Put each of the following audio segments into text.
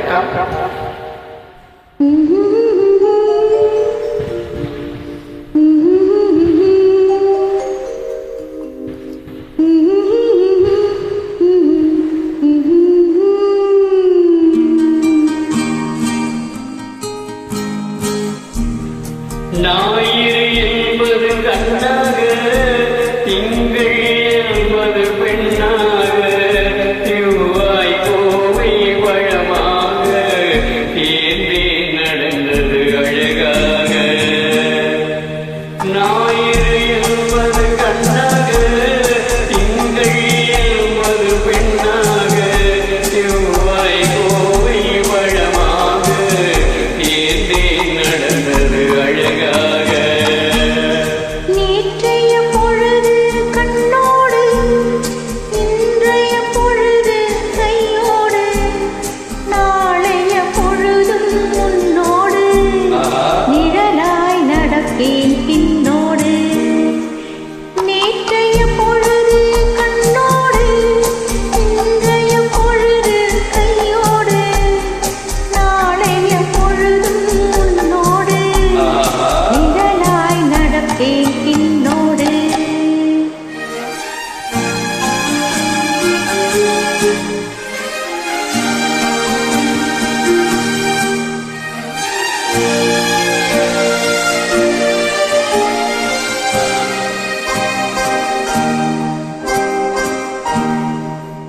வணக்கம். ஞாயிறு என்பது கண்ணாக, திங்கள் என்பது பெண்ணாக, செவ்வாய் கோவை பழமாக, தேர்ந்தே நடந்தது அழகாக. ஞாயிறு என்பது கண்ணாக, திங்கள் என்பது பெண்ணாக, செவ்வாய் கோவை பழமாக, தேர்ந்தே நடந்தது அழகாக. நேற்றைய பொழுது கண்ணோடு, இன்றைய பொழுது கையோடு, நாளைய பொழுதும் உன்னோடு, நிழலாய் நடப்பேன் பின்னோடு. நேற்றைய பொழுது கண்ணோடு, இன்றைய பொழுது கையோடு, நாளைய பொழுதும் உன்னோடு, நிழலாய் நடப்பேன் பின்னோடு.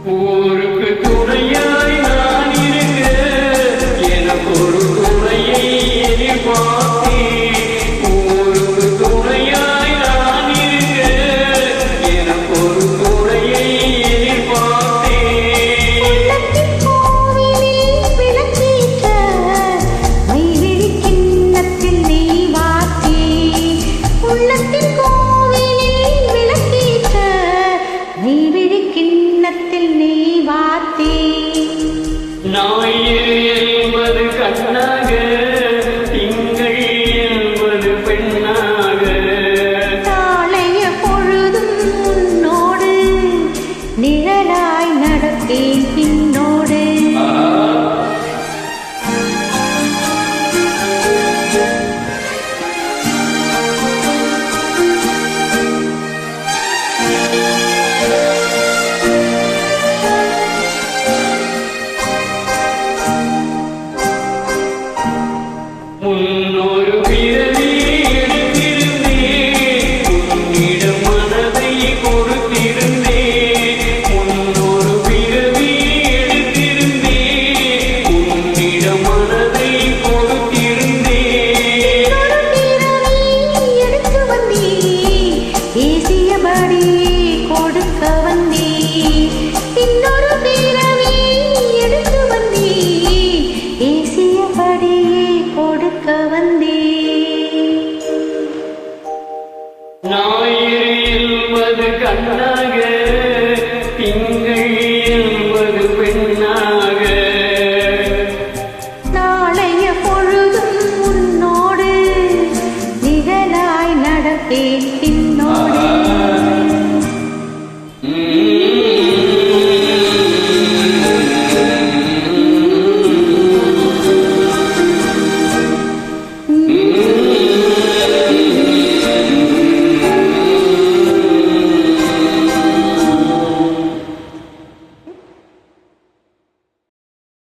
ஊருக்கு துணையாய் நான் இருக்க, எனக்கு ஒரு துணையை எதிர்பார்த்தேன். ஊருக்கு துணையாய் நான் இருக்க, எனக்கு ஒரு துணையை எதிர்பார்த்தேன். உள்ளத்தின் கோவிலில் விளக்கேற்ற, மைவிழிக் கிண்ணத்தில் நெய் வார்த்தே. உள்ளத்தின் கோவிலில் விளக்கேற்ற, மைவிழிக் கிண்ணத்தில் நெய் வார்த்தே. நான்